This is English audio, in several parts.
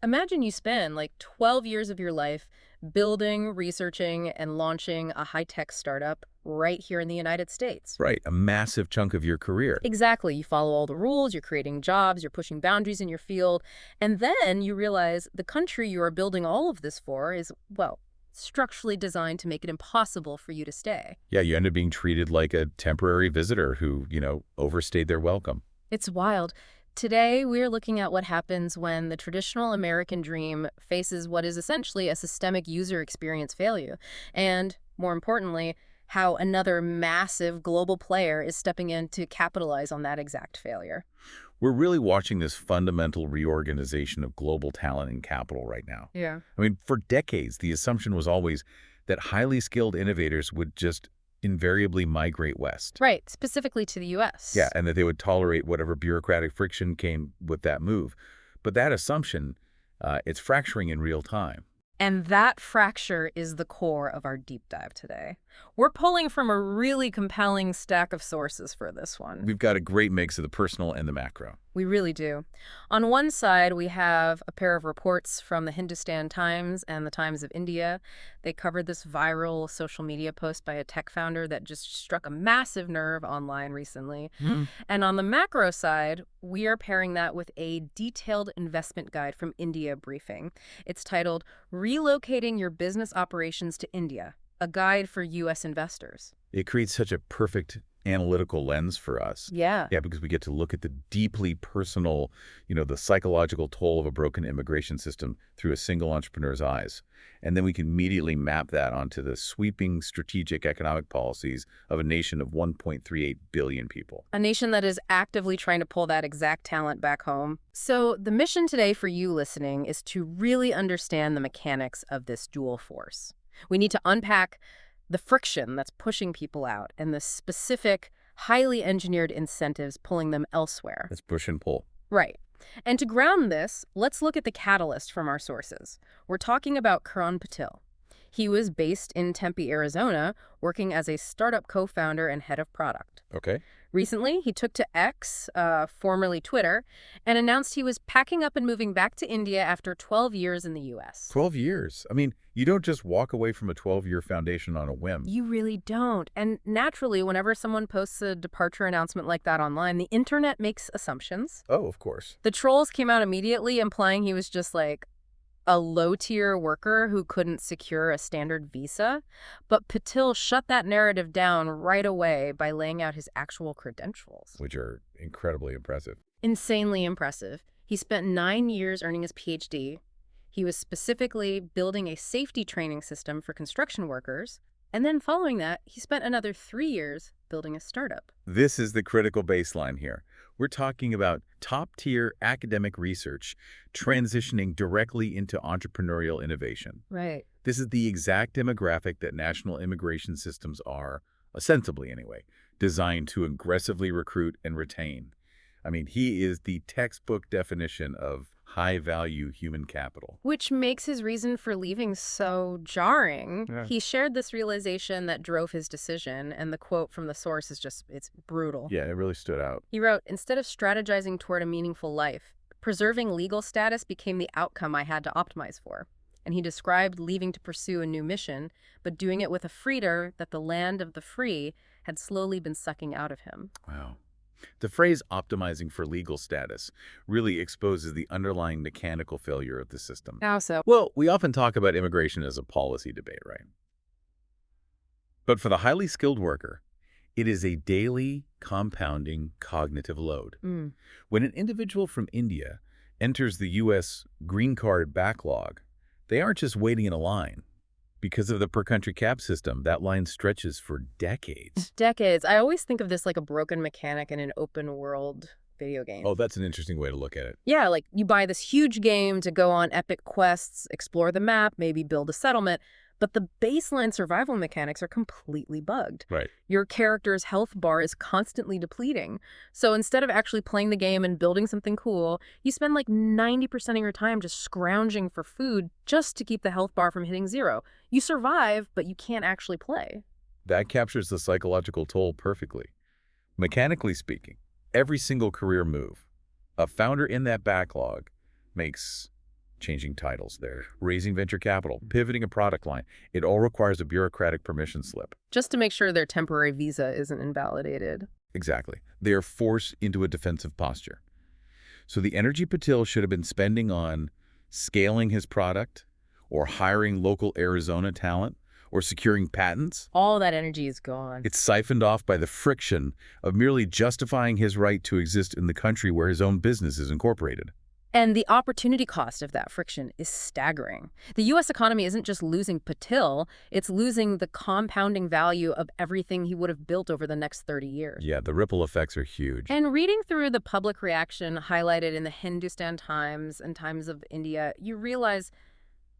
Imagine you spend like 12 years of your life building, researching, and launching a high-tech startup right here in the United States. Right, a massive chunk of your career. Exactly. You follow all the rules, you're creating jobs, you're pushing boundaries in your field, and then you realize the country you are building all of this for is, well, structurally designed to make it impossible for you to stay. Yeah, you end up being treated like a temporary visitor who, overstayed their welcome. It's wild. Today, we're looking at what happens when the traditional American dream faces what is essentially a systemic user experience failure. And, more importantly, how another massive global player is stepping in to capitalize on that exact failure. We're really watching this fundamental reorganization of global talent and capital right now. Yeah. I mean, for decades, the assumption was always that highly skilled innovators would just invariably migrate west. Right, specifically to the U.S. Yeah, and that they would tolerate whatever bureaucratic friction came with that move. But that assumption, it's fracturing in real time. And that fracture is the core of our deep dive today. We're pulling from a really compelling stack of sources for this one. We've got a great mix of the personal and the macro. We really do. On one side, we have a pair of reports from the Hindustan Times and the Times of India. They covered this viral social media post by a tech founder that just struck a massive nerve online recently. And on the macro side, we are pairing that with a detailed investment guide from India Briefing. It's titled Relocating Your Business Operations to India, a guide for U.S. investors. It creates such a perfect analytical lens for us. Yeah. Yeah, because we get to look at the deeply personal, the psychological toll of a broken immigration system through a single entrepreneur's eyes. And then we can immediately map that onto the sweeping strategic economic policies of a nation of 1.38 billion people. A nation that is actively trying to pull that exact talent back home. So the mission today for you listening is to really understand the mechanics of this dual force. We need to unpack the friction that's pushing people out and the specific, highly engineered incentives pulling them elsewhere. That's push and pull. Right. And to ground this, let's look at the catalyst from our sources. We're talking about Karan Patil. He was based in Tempe, Arizona, working as a startup co-founder and head of product. Okay. Recently, he took to X, formerly Twitter, and announced he was packing up and moving back to India after 12 years in the U.S. 12 years. I mean, you don't just walk away from a 12-year foundation on a whim. You really don't. And naturally, whenever someone posts a departure announcement like that online, the internet makes assumptions. Oh, of course. The trolls came out immediately implying he was just like a low-tier worker who couldn't secure a standard visa. But Patil shut that narrative down right away by laying out his actual credentials. Which are incredibly impressive. Insanely impressive. He spent 9 years earning his PhD. He was specifically building a safety training system for construction workers. And then following that, he spent another 3 years building a startup. This is the critical baseline here. We're talking about top-tier academic research transitioning directly into entrepreneurial innovation. Right. This is the exact demographic that national immigration systems are, ostensibly anyway, designed to aggressively recruit and retain. I mean, he is the textbook definition of high-value human capital. Which makes his reason for leaving so jarring. Yeah. He shared this realization that drove his decision, and the quote from the source is just, it's brutal. Yeah, it really stood out. He wrote, "Instead of strategizing toward a meaningful life, preserving legal status became the outcome I had to optimize for." And he described leaving to pursue a new mission, but doing it with a freedom that the land of the free had slowly been sucking out of him. Wow. The phrase optimizing for legal status really exposes the underlying mechanical failure of the system. How so? Well, we often talk about immigration as a policy debate, right? But for the highly skilled worker, it is a daily, compounding cognitive load. When an individual from India enters the U.S. green card backlog, they aren't just waiting in a line. Because of the per-country cap system, that line stretches for decades. Decades. I always think of this like a broken mechanic in an open-world video game. Oh, that's an interesting way to look at it. Yeah, like you buy this huge game to go on epic quests, explore the map, maybe build a settlement, but the baseline survival mechanics are completely bugged. Right. Your character's health bar is constantly depleting. So instead of actually playing the game and building something cool, you spend like 90% of your time just scrounging for food just to keep the health bar from hitting zero. You survive, but you can't actually play. That captures the psychological toll perfectly. Mechanically speaking, every single career move, a founder in that backlog makes changing titles there, raising venture capital, pivoting a product line. It all requires a bureaucratic permission slip. Just to make sure their temporary visa isn't invalidated. Exactly. They are forced into a defensive posture. So the energy Patil should have been spending on scaling his product or hiring local Arizona talent or securing patents, All that energy is gone. it's siphoned off by the friction of merely justifying his right to exist in the country where his own business is incorporated. And the opportunity cost of that friction is staggering. The U.S. economy isn't just losing Patil, it's losing the compounding value of everything he would have built over the next 30 years. Yeah, the ripple effects are huge. And reading through the public reaction highlighted in the Hindustan Times and Times of India, you realize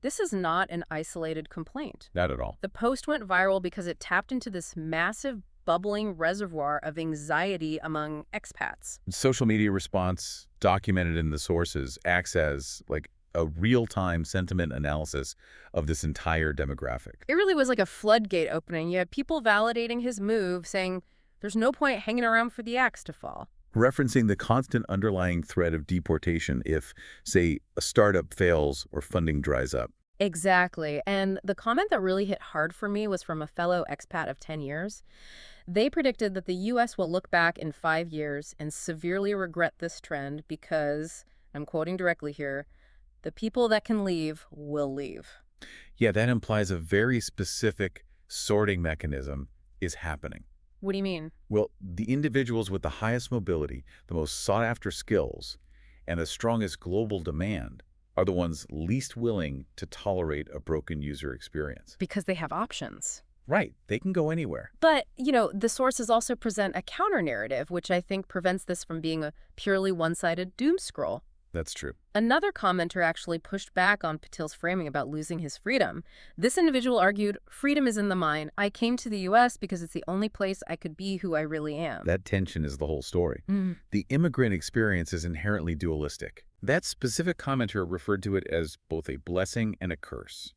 this is not an isolated complaint. Not at all. The post went viral because it tapped into this massive bubbling reservoir of anxiety among expats. Social media response, documented in the sources, acts as like a real-time sentiment analysis of this entire demographic. It really was like a floodgate opening. You had people validating his move, saying there's no point hanging around for the axe to fall. Referencing the constant underlying threat of deportation if, say, a startup fails or funding dries up. Exactly. And the comment that really hit hard for me was from a fellow expat of 10 years. They predicted that the U.S. will look back in 5 years and severely regret this trend because, I'm quoting directly here, the people that can leave will leave. Yeah, that implies a very specific sorting mechanism is happening. What do you mean? Well, the individuals with the highest mobility, the most sought-after skills, and the strongest global demand are the ones least willing to tolerate a broken user experience. Because they have options. Right. They can go anywhere. But, the sources also present a counter-narrative, which I think prevents this from being a purely one-sided doom scroll. That's true. Another commenter actually pushed back on Patil's framing about losing his freedom. This individual argued, freedom is in the mind. I came to the U.S. because it's the only place I could be who I really am. That tension is the whole story. The immigrant experience is inherently dualistic. That specific commenter referred to it as both a blessing and a curse.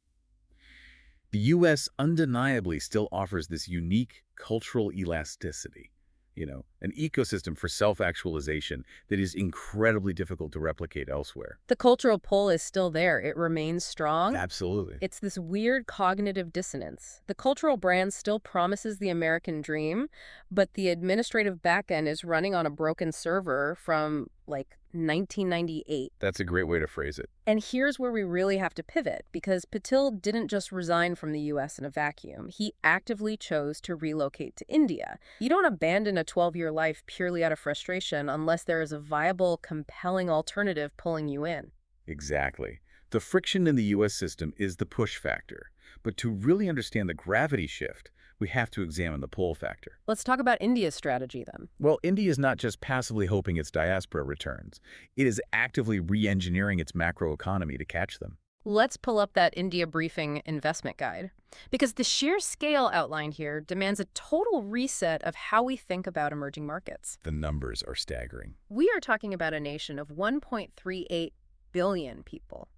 The U.S. undeniably still offers this unique cultural elasticity, an ecosystem for self-actualization that is incredibly difficult to replicate elsewhere. The cultural pull is still there. It remains strong. Absolutely. It's this weird cognitive dissonance. The cultural brand still promises the American dream, but the administrative backend is running on a broken server from, 1998. That's a great way to phrase it. And here's where we really have to pivot, because Patil didn't just resign from the U.S. in a vacuum. He actively chose to relocate to India. You don't abandon a 12-year life purely out of frustration unless there is a viable, compelling alternative pulling you in. Exactly. The friction in the U.S. system is the push factor. But to really understand the gravity shift, we have to examine the pull factor. Let's talk about India's strategy then. Well, India is not just passively hoping its diaspora returns. It is actively re-engineering its macroeconomy to catch them. Let's pull up that India Briefing investment guide, because the sheer scale outlined here demands a total reset of how we think about emerging markets. The numbers are staggering. We are talking about a nation of 1.38 billion people.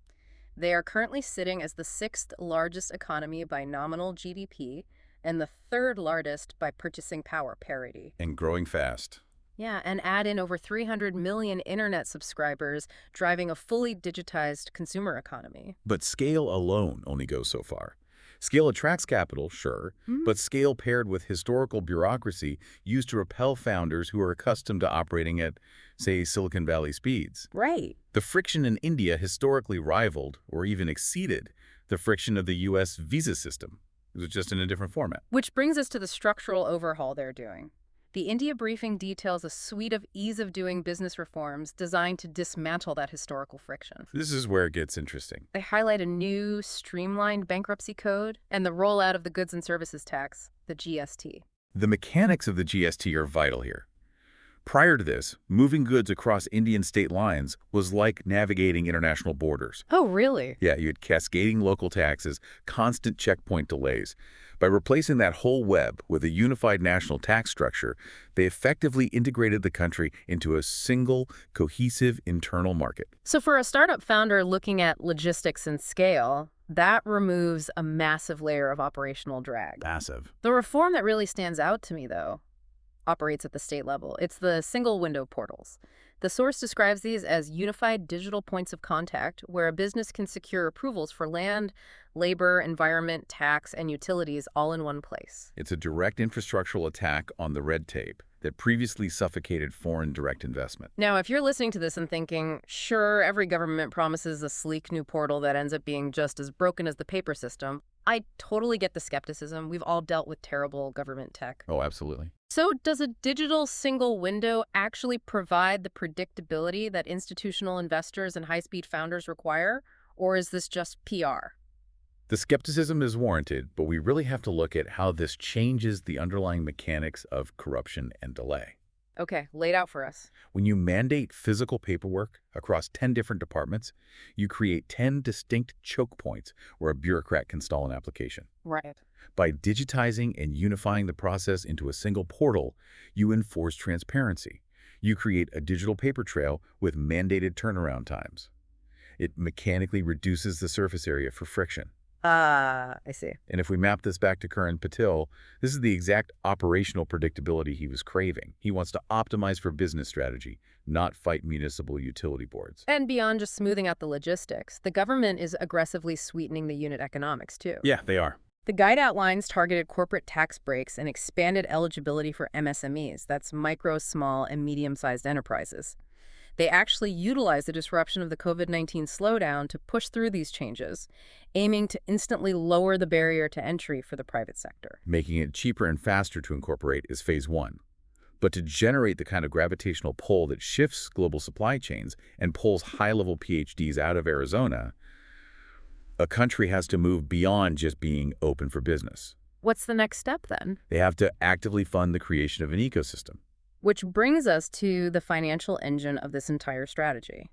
They are currently sitting as the 6th largest economy by nominal GDP and the 3rd largest by purchasing power parity. And growing fast. Yeah, and add in over 300 million internet subscribers, driving a fully digitized consumer economy. But scale alone only goes so far. Scale attracts capital, sure, but scale paired with historical bureaucracy used to repel founders who are accustomed to operating at, say, Silicon Valley speeds. Right. The friction in India historically rivaled, or even exceeded, the friction of the U.S. visa system. It was just in a different format. Which brings us to the structural overhaul they're doing. The India Briefing details a suite of ease-of-doing business reforms designed to dismantle that historical friction. This is where it gets interesting. They highlight a new, streamlined bankruptcy code and the rollout of the goods and services tax, the GST. The mechanics of the GST are vital here. Prior to this, moving goods across Indian state lines was like navigating international borders. Oh, really? Yeah, you had cascading local taxes, constant checkpoint delays. By replacing that whole web with a unified national tax structure, they effectively integrated the country into a single, cohesive internal market. So for a startup founder looking at logistics and scale, that removes a massive layer of operational drag. Massive. The reform that really stands out to me, though, operates at the state level. It's the single window portals. The source describes these as unified digital points of contact where a business can secure approvals for land, labor, environment, tax, and utilities all in one place. It's a direct infrastructural attack on the red tape that previously suffocated foreign direct investment. Now, if you're listening to this and thinking, sure, every government promises a sleek new portal that ends up being just as broken as the paper system, I totally get the skepticism. We've all dealt with terrible government tech. Oh, absolutely. So does a digital single window actually provide the predictability that institutional investors and high-speed founders require, or is this just PR? The skepticism is warranted, but we really have to look at how this changes the underlying mechanics of corruption and delay. Okay, lay it out for us. When you mandate physical paperwork across 10 different departments, you create 10 distinct choke points where a bureaucrat can stall an application. Right. By digitizing and unifying the process into a single portal, you enforce transparency. You create a digital paper trail with mandated turnaround times. It mechanically reduces the surface area for friction. I see. And if we map this back to Karan Patil, this is the exact operational predictability he was craving. He wants to optimize for business strategy, not fight municipal utility boards. And beyond just smoothing out the logistics, the government is aggressively sweetening the unit economics, too. Yeah, they are. The guide outlines targeted corporate tax breaks and expanded eligibility for MSMEs, that's micro, small, and medium-sized enterprises. They actually utilize the disruption of the COVID-19 slowdown to push through these changes, aiming to instantly lower the barrier to entry for the private sector. Making it cheaper and faster to incorporate is phase one. But to generate the kind of gravitational pull that shifts global supply chains and pulls high-level PhDs out of Arizona, a country has to move beyond just being open for business. What's the next step, then? They have to actively fund the creation of an ecosystem. Which brings us to the financial engine of this entire strategy.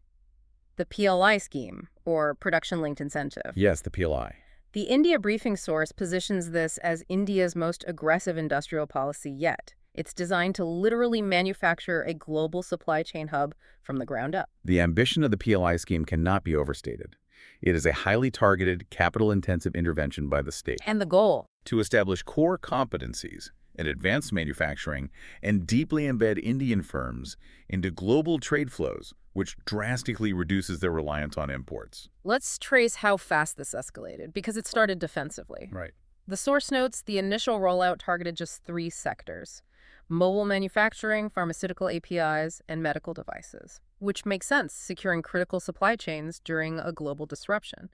The PLI scheme, or Production-Linked Incentive. Yes, the PLI. The India briefing source positions this as India's most aggressive industrial policy yet. It's designed to literally manufacture a global supply chain hub from the ground up. The ambition of the PLI scheme cannot be overstated. It is a highly targeted, capital-intensive intervention by the state. And the goal? To establish core competencies in advanced manufacturing and deeply embed Indian firms into global trade flows, which drastically reduces their reliance on imports. Let's trace how fast this escalated, because it started defensively. Right. The source notes the initial rollout targeted just 3 sectors: mobile manufacturing, pharmaceutical APIs, and medical devices, which makes sense, securing critical supply chains during a global disruption.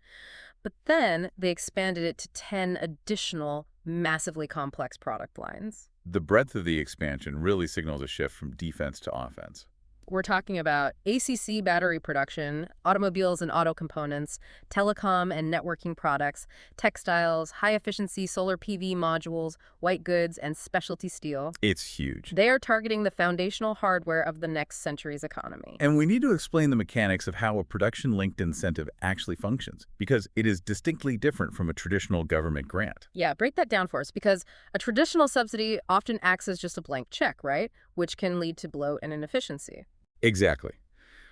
But then they expanded it to 10 additional, massively complex product lines. The breadth of the expansion really signals a shift from defense to offense. We're talking about ACC battery production, automobiles and auto components, telecom and networking products, textiles, high-efficiency solar PV modules, white goods, and specialty steel. It's huge. They are targeting the foundational hardware of the next century's economy. And we need to explain the mechanics of how a production-linked incentive actually functions, because it is distinctly different from a traditional government grant. Yeah, break that down for us, because a traditional subsidy often acts as just a blank check, right? Which can lead to bloat and inefficiency. Exactly.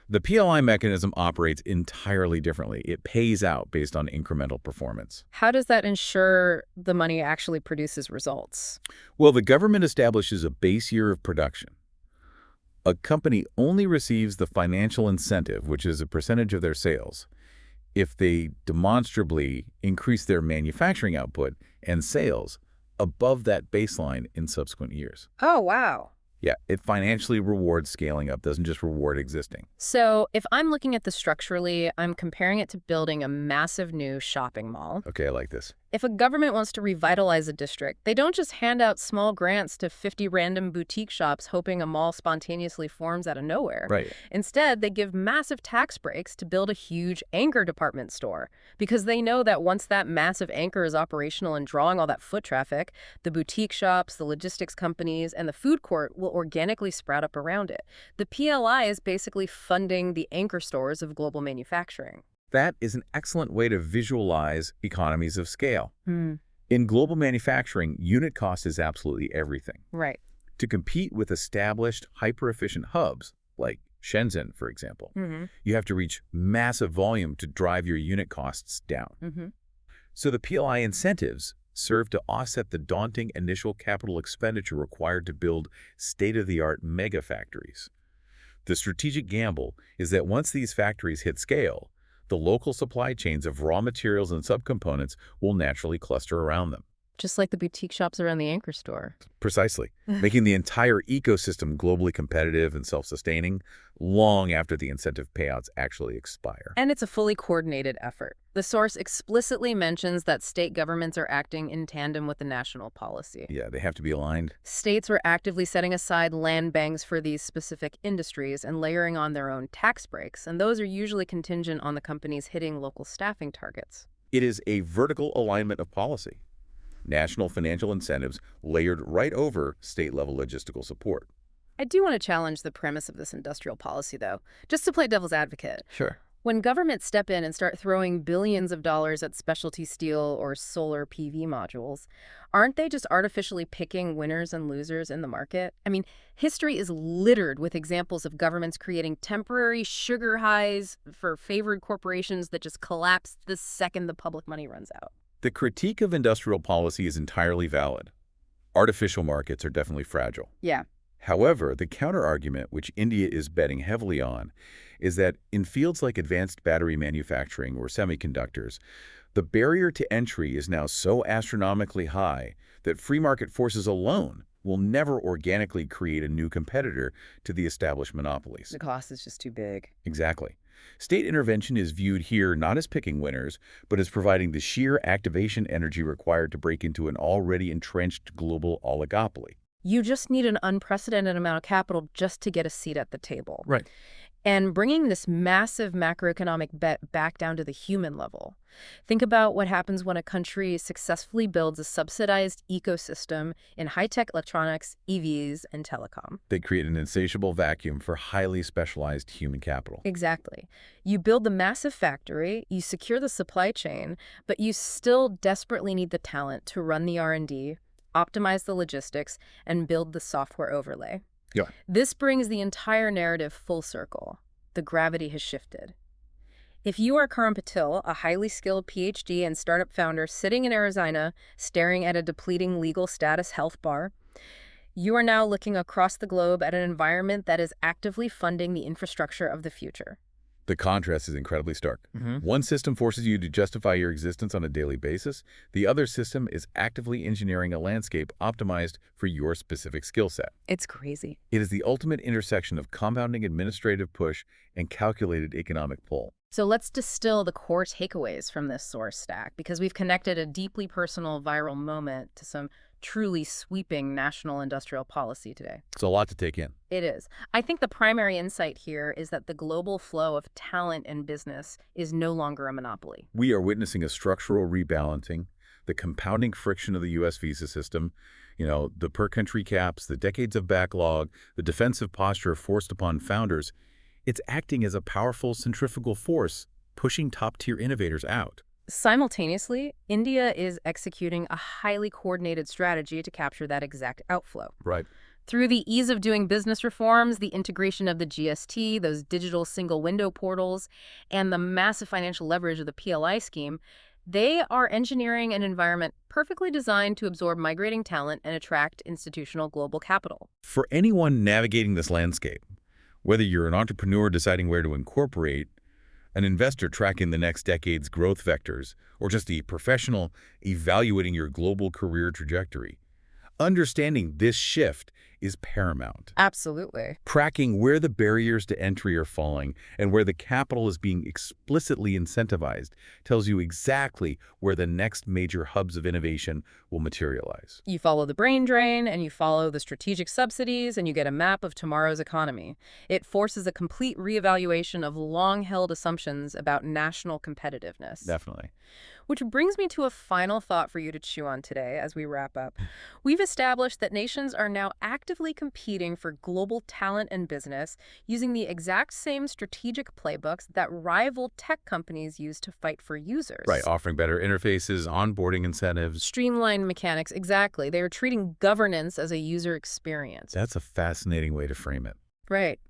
The PLI mechanism operates entirely differently. It pays out based on incremental performance. How does that ensure the money actually produces results? Well, the government establishes a base year of production. A company only receives the financial incentive, which is a percentage of their sales, if they demonstrably increase their manufacturing output and sales above that baseline in subsequent years. Oh, wow. Yeah, it financially rewards scaling up, doesn't just reward existing. So if I'm looking at this structurally, I'm comparing it to building a massive new shopping mall. Okay, I like this. If a government wants to revitalize a district, they don't just hand out small grants to 50 random boutique shops hoping a mall spontaneously forms out of nowhere. Right. Instead, they give massive tax breaks to build a huge anchor department store, because they know that once that massive anchor is operational and drawing all that foot traffic, the boutique shops, the logistics companies, and the food court will organically sprout up around it. The PLI is basically funding the anchor stores of global manufacturing. That is an excellent way to visualize economies of scale. In global manufacturing, unit cost is absolutely everything. Right. To compete with established, hyper-efficient hubs, like Shenzhen, for example, you have to reach massive volume to drive your unit costs down. So the PLI incentives serve to offset the daunting initial capital expenditure required to build state-of-the-art mega factories. The strategic gamble is that once these factories hit scale, the local supply chains of raw materials and subcomponents will naturally cluster around them. Just like the boutique shops around the anchor store. Precisely, making the entire ecosystem globally competitive and self-sustaining long after the incentive payouts actually expire. And it's a fully coordinated effort. The source explicitly mentions that state governments are acting in tandem with the national policy. Yeah, they have to be aligned. States were actively setting aside land banks for these specific industries and layering on their own tax breaks, and those are usually contingent on the companies hitting local staffing targets. It is a vertical alignment of policy. National financial incentives layered right over state-level logistical support. I do want to challenge the premise of this industrial policy, though, just to play devil's advocate. Sure. When governments step in and start throwing billions of dollars at specialty steel or solar PV modules, aren't they just artificially picking winners and losers in the market? I mean, history is littered with examples of governments creating temporary sugar highs for favored corporations that just collapse the second the public money runs out. The critique of industrial policy is entirely valid. Artificial markets are definitely fragile. Yeah. However, the counterargument, which India is betting heavily on, is that in fields like advanced battery manufacturing or semiconductors, the barrier to entry is now so astronomically high that free market forces alone will never organically create a new competitor to the established monopolies. The cost is just too big. Exactly. State intervention is viewed here not as picking winners, but as providing the sheer activation energy required to break into an already entrenched global oligopoly. You just need an unprecedented amount of capital just to get a seat at the table. Right. And bringing this massive macroeconomic bet back down to the human level. Think about what happens when a country successfully builds a subsidized ecosystem in high-tech electronics, EVs, and telecom. They create an insatiable vacuum for highly specialized human capital. Exactly. You build the massive factory, you secure the supply chain, but you still desperately need the talent to run the R&D, optimize the logistics, and build the software overlay. Yeah. This brings the entire narrative full circle. The gravity has shifted. If you are Karan Patil, a highly skilled PhD and startup founder sitting in Arizona, staring at a depleting legal status health bar, you are now looking across the globe at an environment that is actively funding the infrastructure of the future. The contrast is incredibly stark. One system forces you to justify your existence on a daily basis. The other system is actively engineering a landscape optimized for your specific skill set. It's crazy. It is the ultimate intersection of compounding administrative push and calculated economic pull. So let's distill the core takeaways from this source stack, because we've connected a deeply personal viral moment to some truly sweeping national industrial policy today. It's a lot to take in. It is. I think the primary insight here is that the global flow of talent and business is no longer a monopoly. We are witnessing a structural rebalancing, the compounding friction of the U.S. visa system, the per-country caps, the decades of backlog, the defensive posture forced upon founders. It's acting as a powerful centrifugal force, pushing top-tier innovators out. Simultaneously, India is executing a highly coordinated strategy to capture that exact outflow. Right. Through the ease of doing business reforms, the integration of the GST, those digital single window portals, and the massive financial leverage of the PLI scheme, they are engineering an environment perfectly designed to absorb migrating talent and attract institutional global capital. For anyone navigating this landscape, whether you're an entrepreneur deciding where to incorporate, an investor tracking the next decade's growth vectors, or just a professional evaluating your global career trajectory, understanding this shift is paramount. Absolutely. Tracking where the barriers to entry are falling and where the capital is being explicitly incentivized tells you exactly where the next major hubs of innovation will materialize. You follow the brain drain, and you follow the strategic subsidies, and you get a map of tomorrow's economy. It forces a complete reevaluation of long-held assumptions about national competitiveness. Definitely. Which brings me to a final thought for you to chew on today as we wrap up. We've established that nations are now actively competing for global talent and business using the exact same strategic playbooks that rival tech companies use to fight for users. Right, offering better interfaces, onboarding incentives. Streamlined mechanics, exactly. They are treating governance as a user experience. That's a fascinating way to frame it. Right.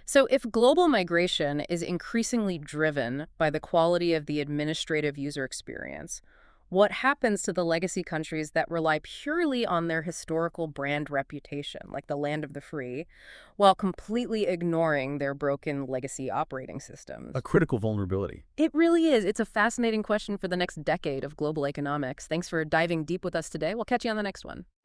So if global migration is increasingly driven by the quality of the administrative user experience, What happens to the legacy countries that rely purely on their historical brand reputation, like the land of the free, while completely ignoring their broken legacy operating A systems? critical vulnerability. It really is. It's a fascinating question for the next decade of global economics. Thanks for diving deep with us today. We'll catch you on the next one.